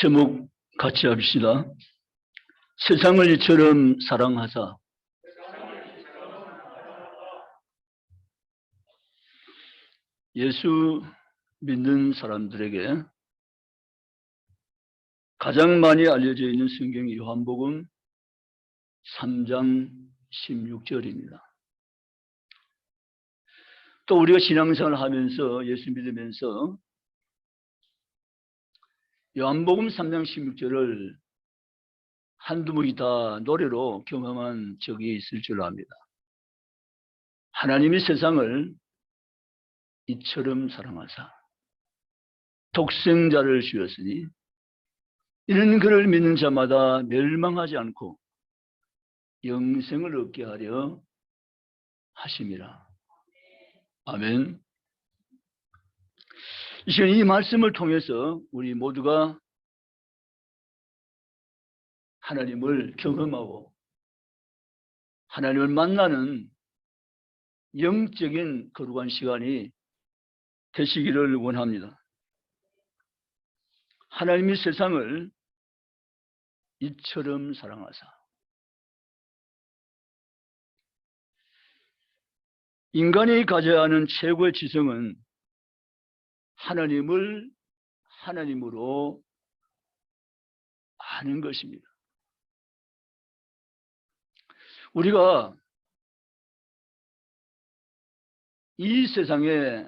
제목 같이 합시다. 세상을 이처럼 사랑하사. 예수 믿는 사람들에게 가장 많이 알려져 있는 성경 요한복음 3장 16절입니다. 또 우리가 신앙생활을 하면서 예수 믿으면서 요한복음 3장 16절을 한두 번이 다 노래로 경험한 적이 있을 줄 압니다. 하나님이 세상을 이처럼 사랑하사 독생자를 주었으니 이는 그를 믿는 자마다 멸망하지 않고 영생을 얻게 하려 하심이라. 아멘. 이 시간 이 말씀을 통해서 우리 모두가 하나님을 경험하고 하나님을 만나는 영적인 거룩한 시간이 되시기를 원합니다. 하나님이 세상을 이처럼 사랑하사. 인간이 가져야 하는 최고의 지성은 하나님을 하나님으로 아는 것입니다. 우리가 이 세상에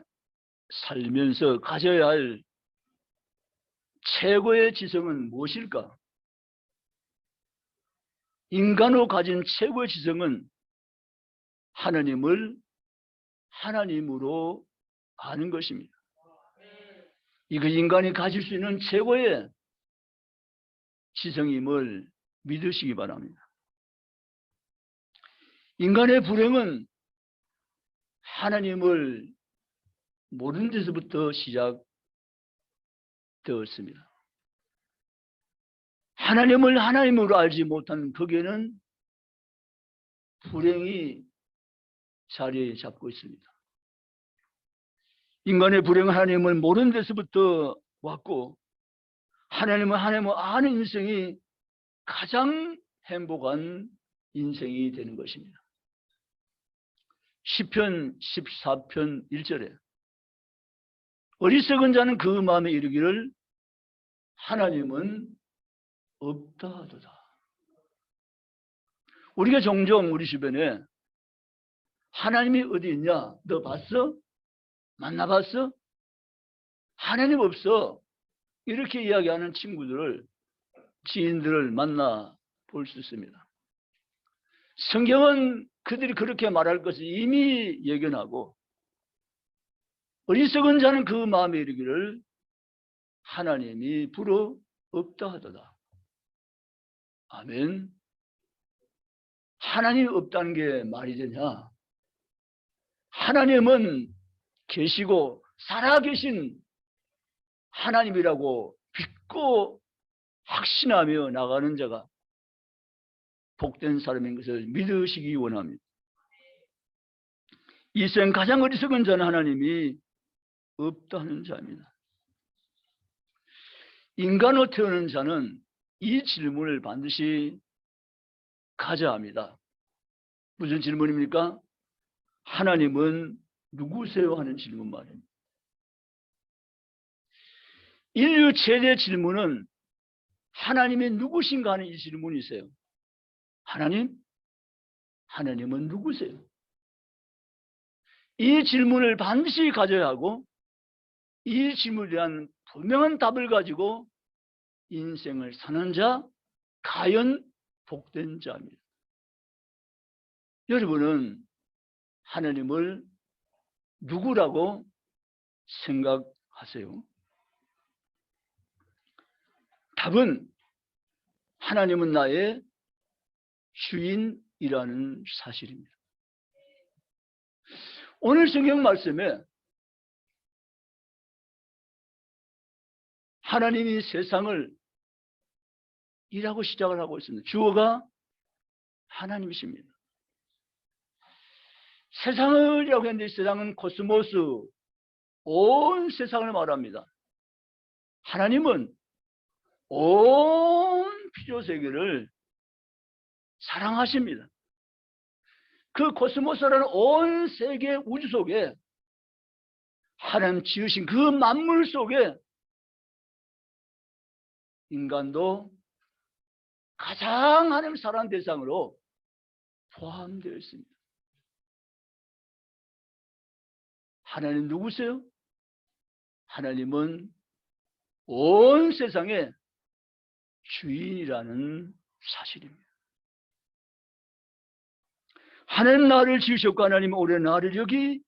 살면서 가져야 할 최고의 지성은 무엇일까? 인간으로 가진 최고의 지성은 하나님을 하나님으로 아는 것입니다. 이거 인간이 가질 수 있는 최고의 지성임을 믿으시기 바랍니다. 인간의 불행은 하나님을 모르는 데서부터 시작되었습니다. 하나님을 하나님으로 알지 못하는 거기에는 불행이 자리 잡고 있습니다. 인간의 불행은 하나님을 모르는 데서부터 왔고 하나님을 하나님을 아는 인생이 가장 행복한 인생이 되는 것입니다. 시편 14편 1절에 어리석은 자는 그 마음에 이르기를 하나님은 없다 하도다. 우리가 종종 우리 주변에 하나님이 어디 있냐? 너 봤어? 만나봤어? 하나님 없어. 이렇게 이야기하는 친구들을, 지인들을 만나 볼 수 있습니다. 성경은 그들이 그렇게 말할 것을 이미 예견하고 어리석은 자는 그 마음에 이르기를 하나님이 불어 없다 하도다. 아멘. 하나님이 없다는 게 말이 되냐? 하나님은 계시고 살아계신 하나님이라고 믿고 확신하며 나가는 자가 복된 사람인 것을 믿으시기 원합니다. 이 생 가장 어리석은 자는 하나님이 없다는 자입니다. 인간으로 태어난 자는 이 질문을 반드시 가져야 합니다. 무슨 질문입니까? 하나님은 누구세요? 하는 질문 말입니다. 인류 최대 질문은 하나님이 누구신가 하는 이 질문이세요. 하나님은 누구세요? 이 질문을 반드시 가져야 하고 이 질문에 대한 분명한 답을 가지고 인생을 사는 자, 과연 복된 자입니다. 여러분은 하나님을 누구라고 생각하세요? 답은 하나님은 나의 주인이라는 사실입니다. 오늘 성경 말씀에 하나님이 세상을 이라고 시작을 하고 있습니다. 주어가 하나님이십니다. 세상을 이라고 했는데 세상은 코스모스, 온 세상을 말합니다. 하나님은 온 피조세계를 사랑하십니다. 그 코스모스라는 온 세계 우주 속에 하나님 지으신 그 만물 속에 인간도 가장 하나님 사랑 대상으로 포함되어 있습니다. 하나님 누구세요? 하나님은 온 세상의 주인이라는 사실입니다. 하나님 나를 지으셨고 하나님은 올해 나를 여기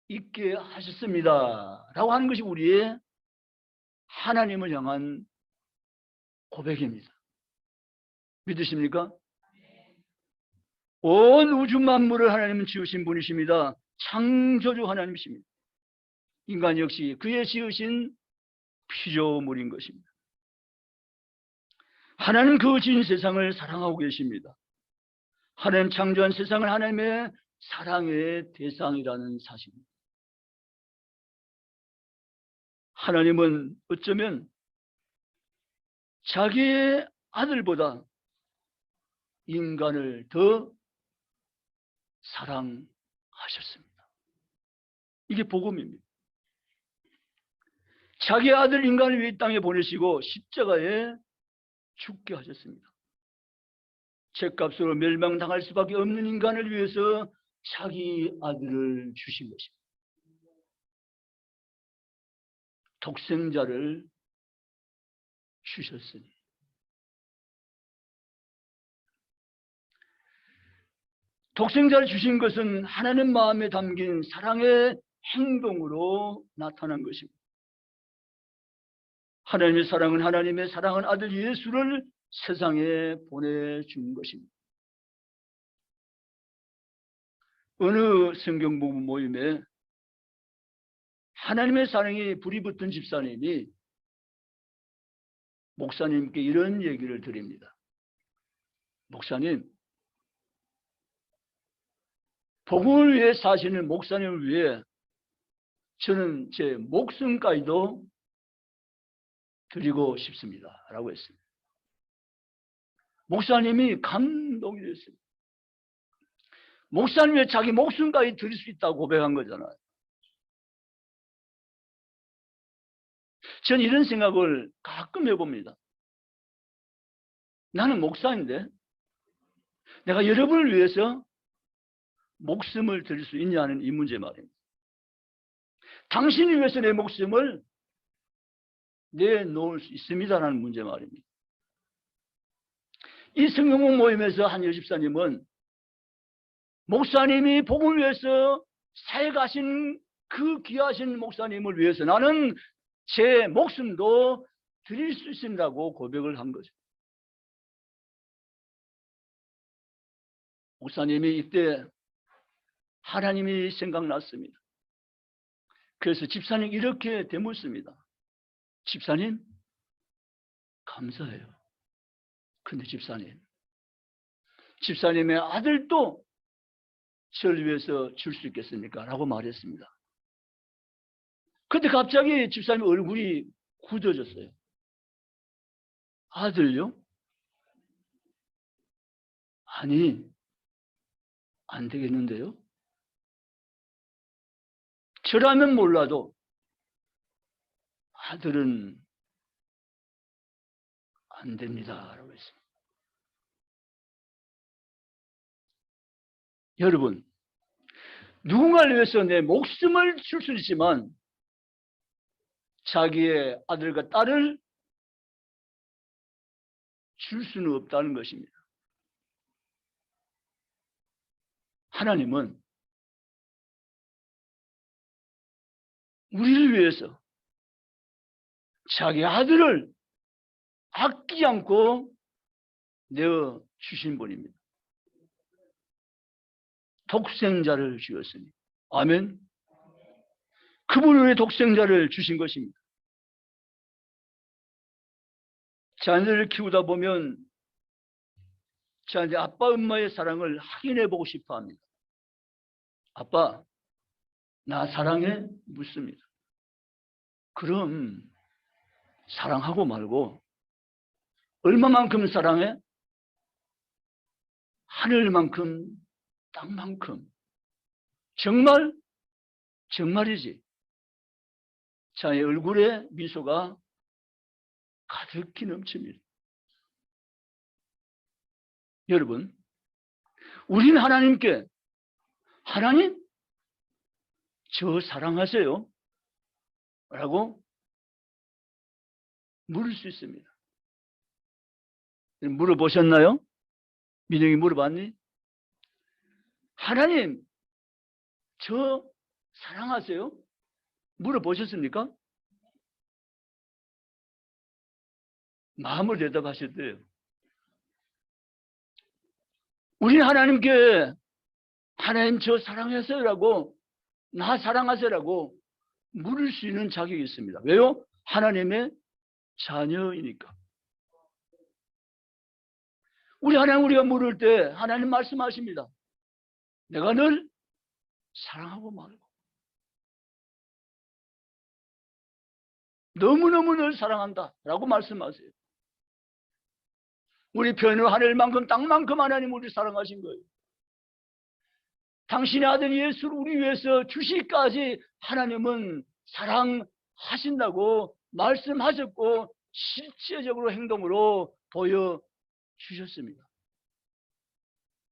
있게 하셨습니다 라고 하는 것이 우리의 하나님을 향한 고백입니다. 믿으십니까? 온 우주 만물을 하나님은 지으신 분이십니다. 창조주 하나님이십니다. 인간 역시 그의 지으신 피조물인 것입니다. 하나님 그 지은 세상을 사랑하고 계십니다. 하나님 창조한 세상을 하나님의 사랑의 대상이라는 사실입니다. 하나님은 어쩌면 자기의 아들보다 인간을 더 사랑하셨습니다. 이게 복음입니다. 자기 아들 인간을 위해 땅에 보내시고 십자가에 죽게 하셨습니다. 죄값으로 멸망당할 수밖에 없는 인간을 위해서 자기 아들을 주신 것입니다. 독생자를 주셨으니 독생자를 주신 것은 하나님 마음에 담긴 사랑의 행동으로 나타난 것입니다. 하나님의 사랑은 아들 예수를 세상에 보내준 것입니다. 어느 성경 부부 모임에 하나님의 사랑이 불이 붙은 집사님이 목사님께 이런 얘기를 드립니다. 목사님, 복음을 위해 사시는 목사님을 위해 저는 제 목숨까지도 드리고 싶습니다 라고 했습니다. 목사님이 감동이 됐습니다. 목사님 왜 자기 목숨까지 드릴 수 있다고 고백한 거잖아요. 저는 이런 생각을 가끔 해봅니다. 나는 목사인데 내가 여러분을 위해서 목숨을 드릴 수 있냐는 이 문제 말입니다. 당신을 위해서 내 목숨을 내놓을 수 있습니다라는 문제 말입니다. 이 성경공 모임에서 한 여집사님은 목사님이 복음을 위해서 사역하신 그 귀하신 목사님을 위해서 나는 제 목숨도 드릴 수 있습니다고 고백을 한 거죠. 목사님이 이때 하나님이 생각났습니다. 그래서 집사님 이렇게 되묻습니다. 집사님, 감사해요. 근데 집사님의 아들도 저를 위해서 줄 수 있겠습니까? 라고 말했습니다. 그때 갑자기 집사님 얼굴이 굳어졌어요. 아들요? 아니, 안 되겠는데요? 저라면 몰라도 아들은 안 됩니다. 라고 했습니다. 여러분, 누군가를 위해서 내 목숨을 줄 수 있지만 자기의 아들과 딸을 줄 수는 없다는 것입니다. 하나님은 우리를 위해서 자기 아들을 아끼지 않고 내어 주신 분입니다. 독생자를 주었으니. 아멘. 그분을 위해 독생자를 주신 것입니다. 자녀를 키우다 보면 자녀 아빠 엄마의 사랑을 확인해 보고 싶어 합니다. 아빠, 나 사랑해? 묻습니다. 그럼 사랑하고 말고 얼마만큼 사랑해? 하늘만큼, 땅만큼. 정말? 정말이지. 자의 얼굴에 미소가 가득히 넘칩니다. 여러분, 우리는 하나님께 하나님, 저 사랑하세요? 라고 물을 수 있습니다. 물어보셨나요? 민영이 물어봤니? 하나님, 저 사랑하세요? 물어보셨습니까? 마음으로 대답하셨대요. 우리는 하나님께 하나님 저 사랑하세요라고, 나 사랑하세요라고 물을 수 있는 자격이 있습니다. 왜요? 하나님의 자녀이니까. 우리 하나님, 우리가 물을 때 하나님 말씀하십니다. 내가 널 사랑하고 말고 너무너무 널 사랑한다 라고 말씀하세요. 우리 편을 하늘만큼 땅만큼 하나님 우리를 사랑하신 거예요. 당신의 아들 예수를 우리 위해서 주시기까지 하나님은 사랑하신다고 말씀하셨고 실제적으로 행동으로 보여주셨습니다.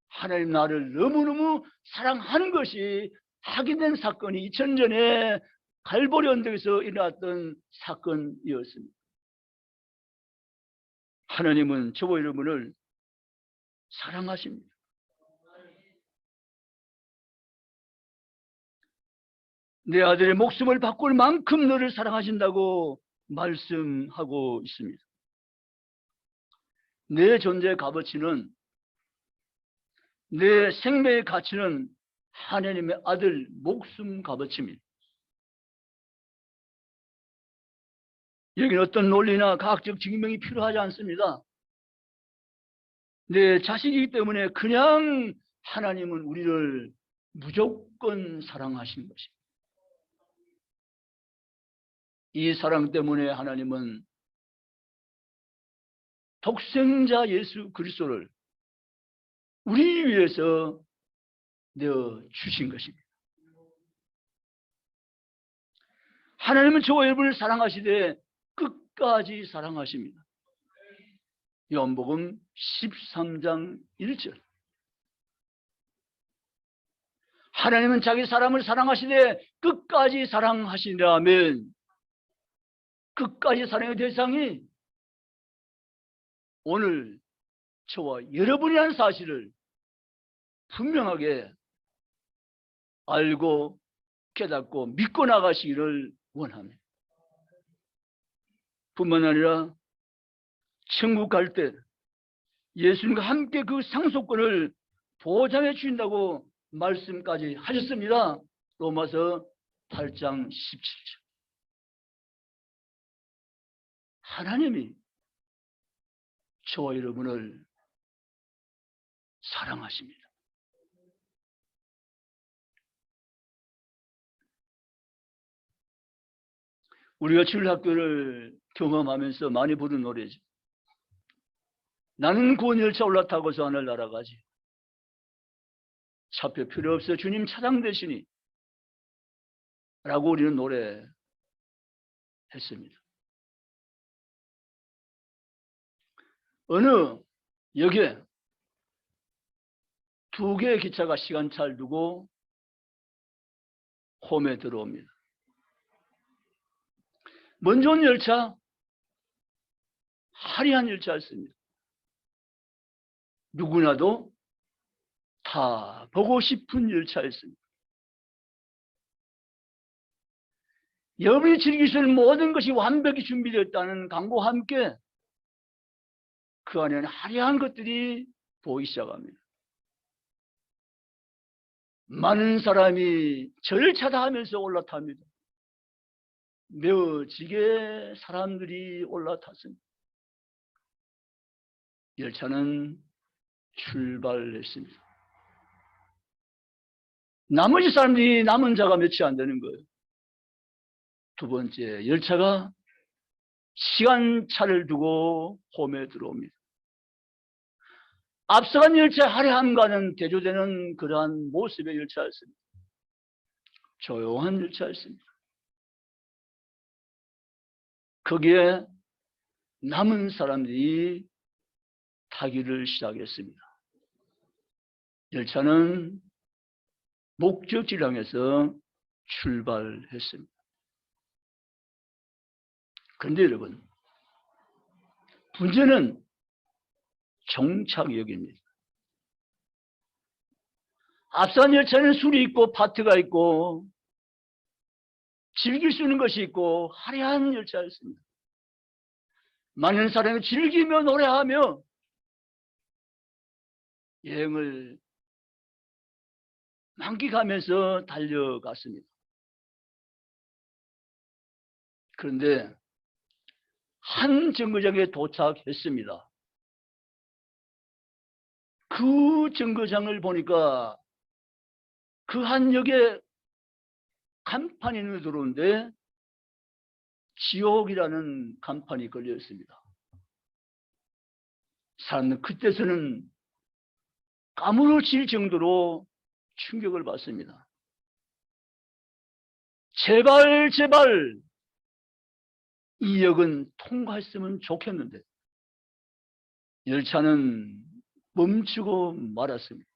하나님 나를 너무너무 사랑하는 것이 확인된 사건이 2000년 전에 갈보리 언덕에서 일어났던 사건이었습니다. 하나님은 저와 여러분을 사랑하십니다. 내 아들의 목숨을 바꿀 만큼 너를 사랑하신다고 말씀하고 있습니다. 내 존재의 값어치는, 내 생명의 가치는 하나님의 아들 목숨 값어치입니다. 여기는 어떤 논리나 과학적 증명이 필요하지 않습니다. 내 자식이기 때문에 그냥 하나님은 우리를 무조건 사랑하신 것입니다. 이 사랑 때문에 하나님은 독생자 예수 그리스도를 우리 위해서 내어주신 것입니다. 하나님은 저와 여러분을 사랑하시되 끝까지 사랑하십니다. 요한복음 13장 1절. 하나님은 자기 사람을 사랑하시되 끝까지 사랑하시라면 끝까지 사랑의 대상이 오늘 저와 여러분이라는 사실을 분명하게 알고 깨닫고 믿고 나가시기를 원합니다. 뿐만 아니라 천국 갈 때 예수님과 함께 그 상속권을 보장해 주신다고 말씀까지 하셨습니다. 로마서 8장 17절. 하나님이 저와 여러분을 사랑하십니다. 우리가 주일학교를 경험하면서 많이 부른 노래죠. 나는 구원열차 올라타고서 하늘 날아가지. 차표 필요 없어 주님 차장 되시니 라고 우리는 노래했습니다. 어느 역에 두 개의 기차가 시간차를 두고 홈에 들어옵니다. 먼저 온 열차, 화려한 열차였습니다. 누구나도 다 보고 싶은 열차였습니다. 여러분이 즐길 수 있는 모든 것이 완벽히 준비되었다는 광고와 함께 그 안에는 화려한 것들이 보이기 시작합니다. 많은 사람이 저를 찾아하면서 올라탑니다. 몇지게 사람들이 올라탔습니다. 열차는 출발했습니다. 나머지 사람들이 남은 자가 몇이 안 되는 거예요. 두 번째 열차가 시간차를 두고 홈에 들어옵니다. 앞서간 열차의 화려함과는 대조되는 그러한 모습의 열차였습니다. 조용한 열차였습니다. 거기에 남은 사람들이 타기를 시작했습니다. 열차는 목적지를 향해서 출발했습니다. 그런데 여러분, 문제는 종착역입니다. 앞선 열차는 술이 있고 파트가 있고 즐길 수 있는 것이 있고 화려한 열차였습니다. 많은 사람이 즐기며 노래하며 여행을 만끽하면서 달려갔습니다. 그런데 한 정거장에 도착했습니다. 그 정거장을 보니까 그 한 역에 간판이 눈에 들어오는데 지옥이라는 간판이 걸려 있습니다. 사람들은 그때서는 까무러칠 정도로 충격을 받습니다. 제발 제발 이 역은 통과했으면 좋겠는데 열차는 멈추고 말았습니다.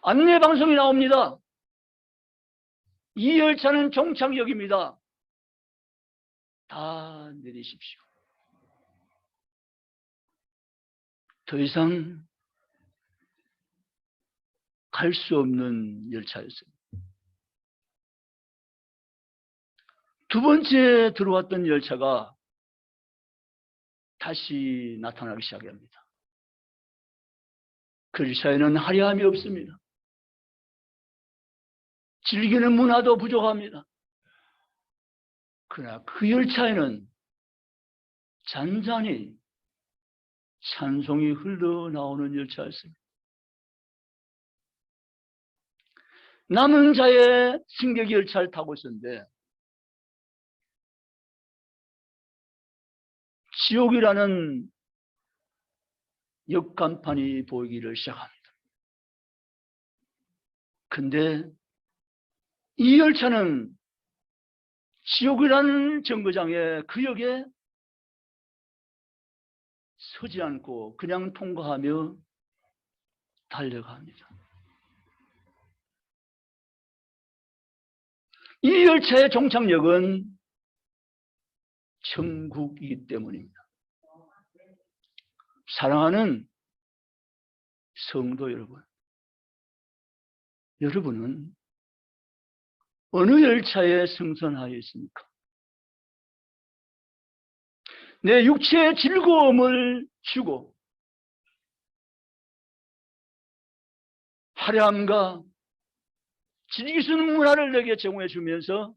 안내방송이 나옵니다. 이 열차는 종착역입니다. 다 내리십시오. 더 이상 갈 수 없는 열차였습니다. 두 번째 들어왔던 열차가 다시 나타나기 시작합니다. 그 열차에는 화려함이 없습니다. 즐기는 문화도 부족합니다. 그러나 그 열차에는 잔잔히 찬송이 흘러나오는 열차였습니다. 남은 자의 승객 열차를 타고 있었는데 지옥이라는 역간판이 보이기를 시작합니다. 근데 이 열차는 지옥이라는 정거장에 그 역에 서지 않고 그냥 통과하며 달려갑니다. 이 열차의 종착역은 천국이기 때문입니다. 사랑하는 성도 여러분, 여러분은 어느 열차에 승선하여 있습니까? 내 육체의 즐거움을 주고 화려함과 즐길 수 있는 문화를 내게 제공해 주면서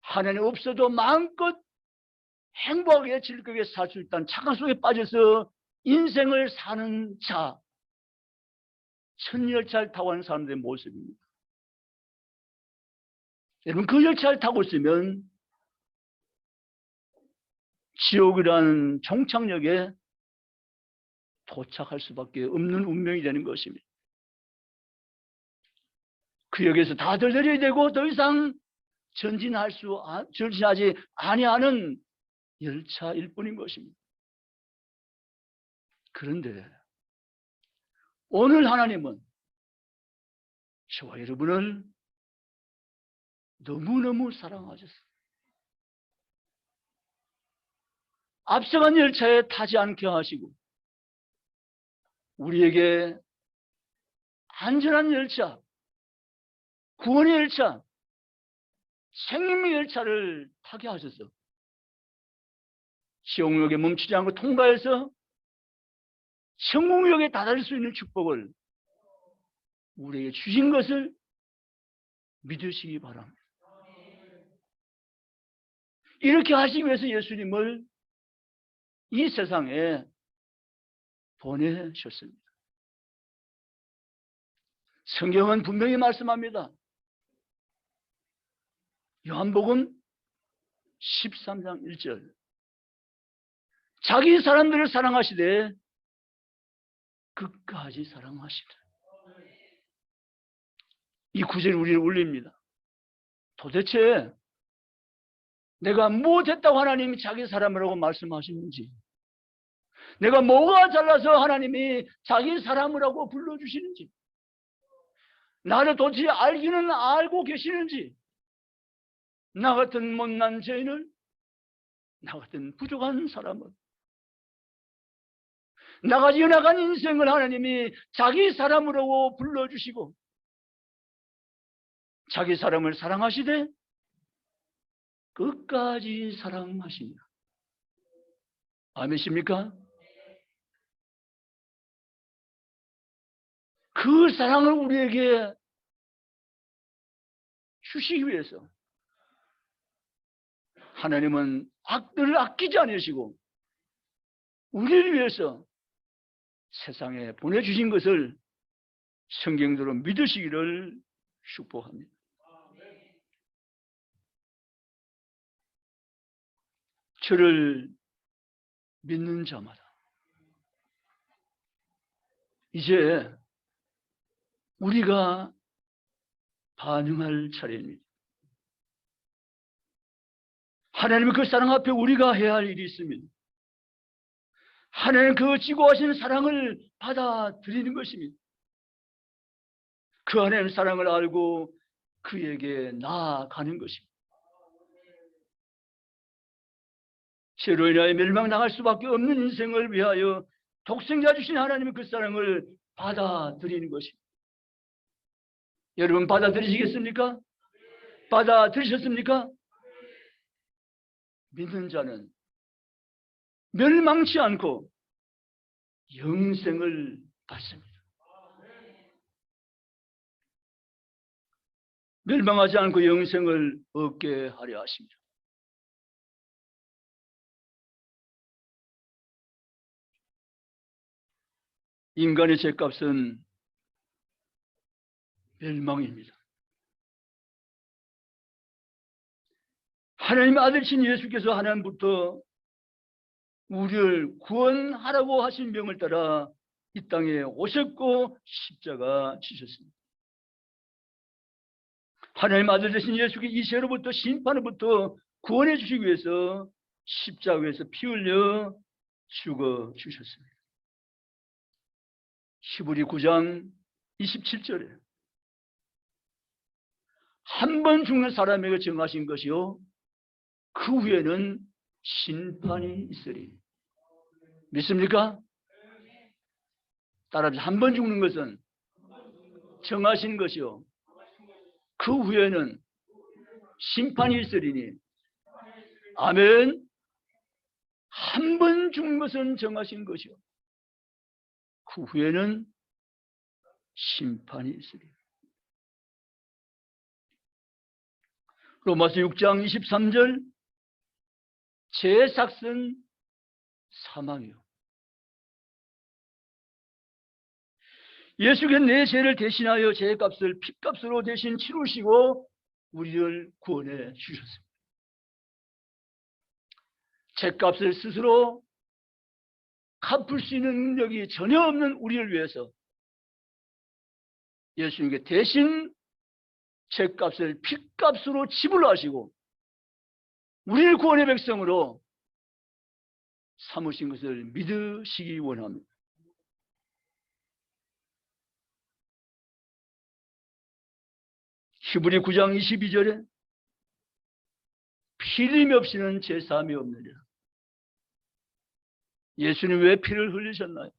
하나님 없어도 마음껏 행복하게 즐겁게 살 수 있다는 착각 속에 빠져서 인생을 사는 자, 천열차를 타고 가는 사람들의 모습입니다. 여러분, 그 열차를 타고 있으면 지옥이라는 종착역에 도착할 수밖에 없는 운명이 되는 것입니다. 그 역에서 다들 내려야 되고 더 이상 전진하지 아니하는 열차일 뿐인 것입니다. 그런데 오늘 하나님은 저와 여러분을 너무너무 사랑하셨어요. 앞서간 열차에 타지 않게 하시고 우리에게 안전한 열차, 구원의 열차, 생명의 열차를 타게 하셔서 지옥역에 멈추지 않고 통과해서 천국역에 다다를 수 있는 축복을 우리에게 주신 것을 믿으시기 바랍니다. 이렇게 하시기 위해서 예수님을 이 세상에 보내셨습니다. 성경은 분명히 말씀합니다. 요한복음 13장 1절. 자기 사람들을 사랑하시되 끝까지 사랑하시라. 이 구절이 우리를 울립니다. 도대체 내가 못했다고 하나님이 자기 사람이라고 말씀하시는지, 내가 뭐가 잘나서 하나님이 자기 사람이라고 불러주시는지, 나를 도대체 알기는 알고 계시는지, 나 같은 못난 죄인을, 나 같은 부족한 사람을, 나같이 연약한 인생을 하나님이 자기 사람으로 불러주시고 자기 사람을 사랑하시되 끝까지 사랑하시니라. 아멘이십니까? 그 사랑을 우리에게 주시기 위해서 하나님은 악들을 아끼지 않으시고 우리를 위해서 세상에 보내주신 것을 성경대로 믿으시기를 축복합니다. 저를 믿는 자마다 이제 우리가 반응할 차례입니다. 하나님의 그 사랑 앞에 우리가 해야 할 일이 있습니다. 하나님 그 지고하시는 사랑을 받아들이는 것입니다. 그 하나님의 사랑을 알고 그에게 나아가는 것입니다. 죄로 인하여 멸망당할 수밖에 없는 인생을 위하여 독생자 주신 하나님의 그 사랑을 받아들이는 것입니다. 여러분 받아들이시겠습니까? 받아들이셨습니까? 믿는 자는 멸망치 않고 영생을 받습니다. 멸망하지 않고 영생을 얻게 하려 하십니다. 인간의 죄값은 멸망입니다. 하나님의 아들이신 예수께서 하나님부터 우리를 구원하라고 하신 명을 따라 이 땅에 오셨고 십자가 지셨습니다. 하나님 아들 되신 예수께 이 죄로부터 심판으로부터 구원해 주시기 위해서 십자가에서 피 흘려 죽어 주셨습니다. 히브리 9장 27절에 한 번 죽는 사람에게 정하신 것이요 그 후에는 심판이 있으리. 믿습니까? 따라서 한 번 죽는 것은 정하신 것이요 그 후에는 심판이 있으리니. 아멘. 한 번 죽는 것은 정하신 것이요 그 후에는 심판이 있으리. 로마서 6장 23절 죄의 삭은 사망이요. 예수께서 내 죄를 대신하여 죄의 값을 피값으로 대신 치르시고 우리를 구원해 주셨습니다. 죄값을 스스로 갚을 수 있는 능력이 전혀 없는 우리를 위해서 예수님께 대신 죄값을 피값으로 지불하시고 우리를 구원의 백성으로 삼으신 것을 믿으시기 원합니다. 히브리 9장 22절에 피흘림 없이는 제사함이 없느니라. 예수님 왜 피를 흘리셨나요?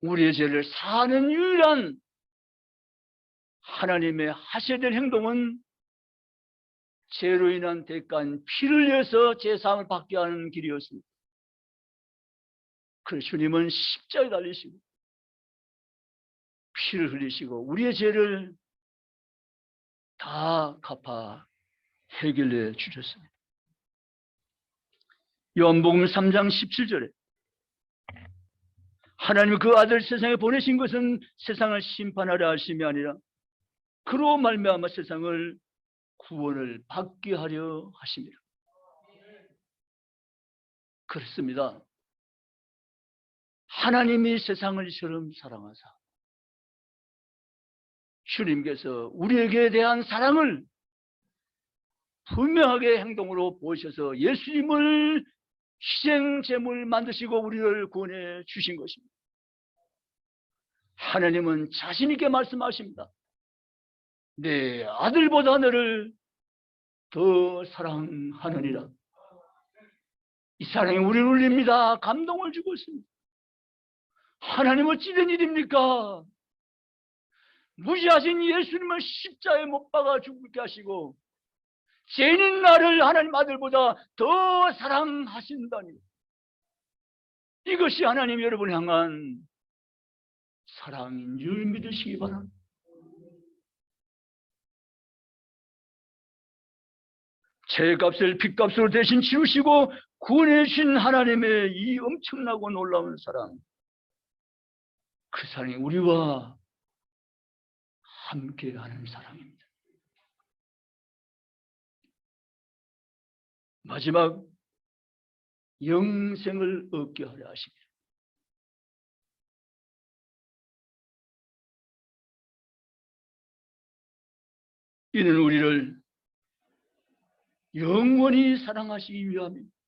우리의 죄를 사하는 유일한 하나님의 하셔야 될 행동은 죄로 인한 대가인 피를 흘려서 제사함을 받게 하는 길이었습니다. 그래서 주님은 십자가에 달리시고 피를 흘리시고 우리의 죄를 다 갚아 해결해 주셨습니다. 요한복음 3장 17절에 하나님 그 아들 세상에 보내신 것은 세상을 심판하려 하심이 아니라 그로 말미암아 세상을 구원을 받게 하려 하십니다. 그렇습니다. 하나님이 세상을 이처럼 사랑하사 주님께서 우리에게 대한 사랑을 분명하게 행동으로 보셔서 예수님을 희생 제물 만드시고 우리를 구원해 주신 것입니다. 하나님은 자신 있게 말씀하십니다. 내 아들보다 너를 더 사랑하느니라. 이 사랑이 우리를 울립니다. 감동을 주고 있습니다. 하나님 어찌된 일입니까? 무지하신 예수님을 십자가에 못 박아 죽게 하시고 죄인인 나를 하나님 아들보다 더 사랑하신다니. 이것이 하나님 여러분을 향한 사랑인 줄 믿으시기 바랍니다. 죄값을 빚값으로 대신 치우시고 구원해 주신 하나님의 이 엄청나고 놀라운 사랑, 그 사랑이 우리와 함께하는 사랑입니다. 마지막 영생을 얻게 하려 하십니다. 이는 우리를 영원히 사랑하시기 위함입니다.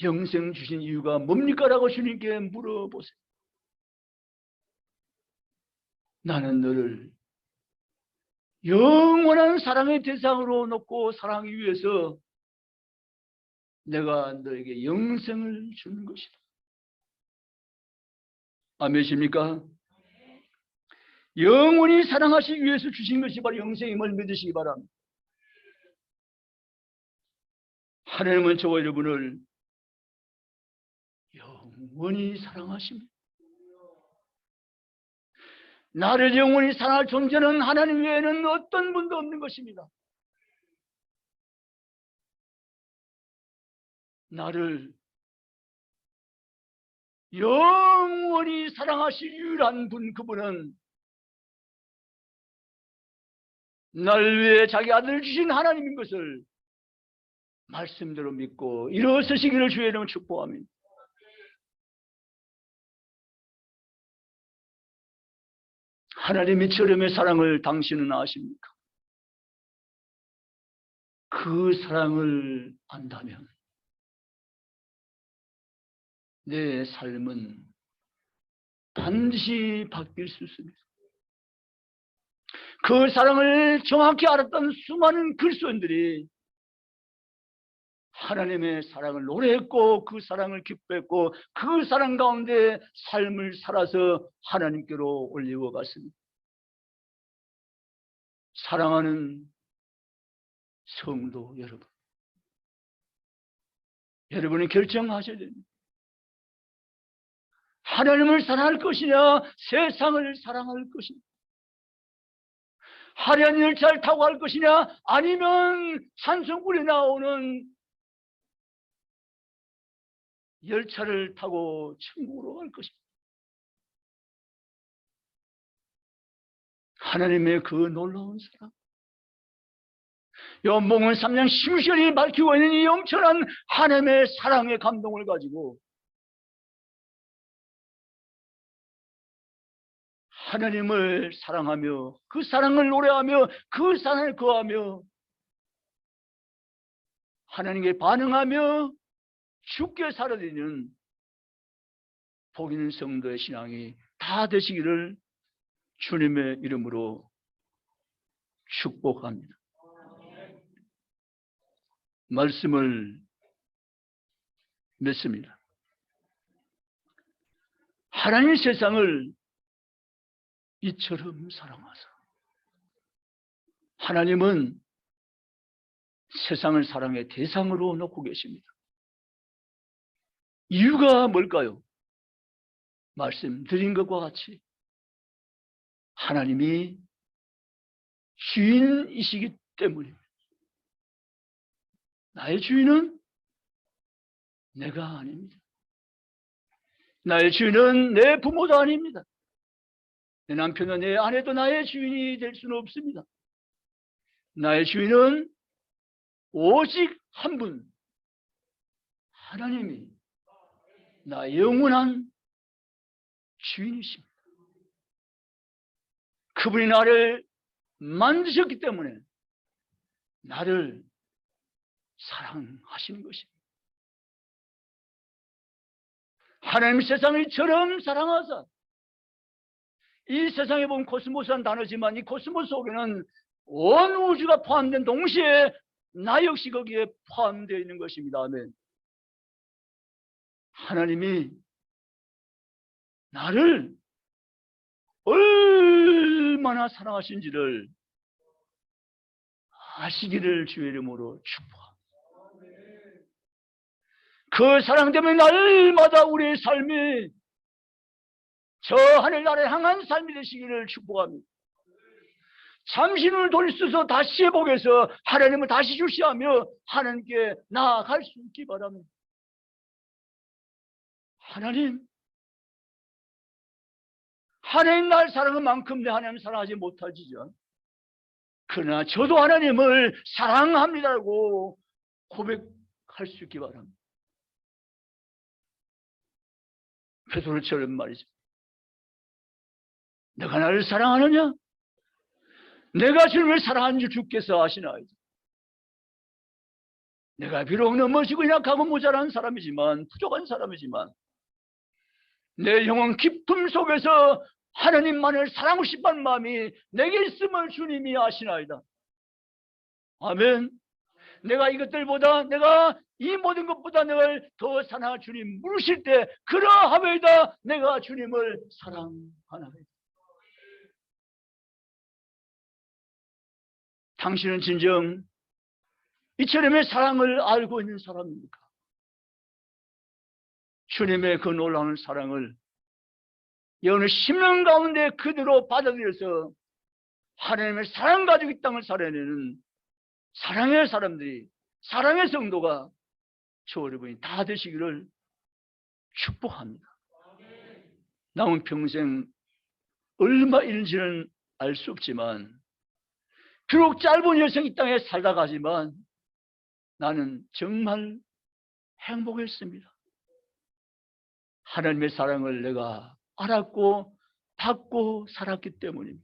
영생 주신 이유가 뭡니까? 라고 주님께 물어보세요. 나는 너를 영원한 사랑의 대상으로 놓고 사랑하기 위해서 내가 너에게 영생을 주는 것이다. 아멘이십니까? 영원히 사랑하시기 위해서 주신 것이 바로 영생임을 믿으시기 바랍니다. 하나님은 저와 여러분을 영원히 사랑하십니다. 나를 영원히 사랑할 존재는 하나님 외에는 어떤 분도 없는 것입니다. 나를 영원히 사랑하실 유일한 분, 그분은 날 위해 자기 아들을 주신 하나님인 것을 말씀대로 믿고 일어서시기를 주의 이름으로 축복합니다. 하나님의 저렴의 사랑을 당신은 아십니까? 그 사랑을 안다면 내 삶은 반드시 바뀔 수 있습니다. 그 사랑을 정확히 알았던 수많은 그리스도인들이 하나님의 사랑을 노래했고 그 사랑을 기뻐했고 그 사랑 가운데 삶을 살아서 하나님께로 올리고 갔습니다. 사랑하는 성도 여러분, 여러분이 결정하셔야 됩니다. 하나님을 사랑할 것이냐, 세상을 사랑할 것이냐, 화려한 열차를 타고 갈 것이냐, 아니면 찬송불이 나오는 열차를 타고 천국으로 갈 것입니다. 하나님의 그 놀라운 사랑, 요한복음 3장 10절이 밝히고 있는 이 엄청난 하나님의 사랑의 감동을 가지고 하나님을 사랑하며 그 사랑을 노래하며 그 사랑을 거하며 하나님께 반응하며 죽게 살아내는 복 있는 성도의 신앙이 다 되시기를 주님의 이름으로 축복합니다. 말씀을 맺습니다. 하나님 세상을 이처럼 사랑하사, 하나님은 세상을 사랑의 대상으로 놓고 계십니다. 이유가 뭘까요? 말씀드린 것과 같이 하나님이 주인이시기 때문입니다. 나의 주인은 내가 아닙니다. 나의 주인은 내 부모도 아닙니다. 내 남편은 내 아내도 나의 주인이 될 수는 없습니다. 나의 주인은 오직 한 분, 하나님이 나의 영원한 주인이십니다. 그분이 나를 만드셨기 때문에 나를 사랑하시는 것입니다. 하나님 세상을 저럼 사랑하사, 이 세상에 보면 코스모스란 단어지만 이 코스모스 속에는 온 우주가 포함된 동시에 나 역시 거기에 포함되어 있는 것입니다. 아멘. 하나님이 나를 얼마나 사랑하신지를 아시기를 주의 이름으로 축복합니다. 그 사랑 때문에 날마다 우리의 삶이 저 하늘나라를 향한 삶이 되시기를 축복합니다. 잠시 눈을 돌려서 다시 회복해서 하나님을 다시 주시하며 하나님께 나아갈 수 있기 바랍니다. 하나님 날 사랑한 만큼 내 하나님 사랑하지 못하지죠. 그러나 저도 하나님을 사랑합니다라고 고백할 수 있기 바랍니다. 베드로처럼 말이죠. 내가 나를 사랑하느냐? 내가 주님을 사랑하는 줄 주께서 아시나이다. 내가 비록 넘어지고 약하고 모자란 사람이지만, 부족한 사람이지만 내 영혼 깊음 속에서 하나님만을 사랑하고 싶은 마음이 내게 있음을 주님이 아시나이다. 아멘. 내가 이것들보다, 내가 이 모든 것보다 내가 더 사랑할 주님 물으실 때 그러하외다 내가 주님을 사랑하나이다. 당신은 진정 이처럼의 사랑을 알고 있는 사람입니까? 주님의 그 놀라운 사랑을 여느 10년 가운데 그대로 받아들여서 하나님의 사랑 가지고 이 땅을 살아내는 사랑의 사람들이, 사랑의 성도가 저 여러분이 다 되시기를 축복합니다. 남은 평생 얼마 일인지는 알 수 없지만 비록 짧은 여생 이 땅에 살다 가지만 나는 정말 행복했습니다. 하나님의 사랑을 내가 알았고 받고 살았기 때문입니다.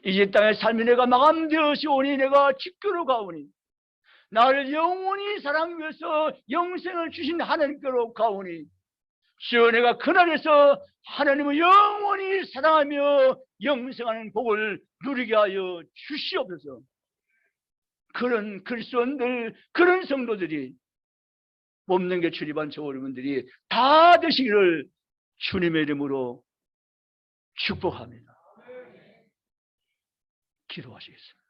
이제 땅의 삶이 내가 마감되어지오니 내가 직교로 가오니 나를 영원히 사랑하기 위해서 영생을 주신 하나님께로 가오니 주여 내가 그날에서 하나님을 영원히 사랑하며 영생하는 복을 누리게 하여 주시옵소서. 그런 그리스도인들, 그런 성도들이 몸능게 출입한 저 여러분들이 다 되시기를 주님의 이름으로 축복합니다. 기도하시겠습니다.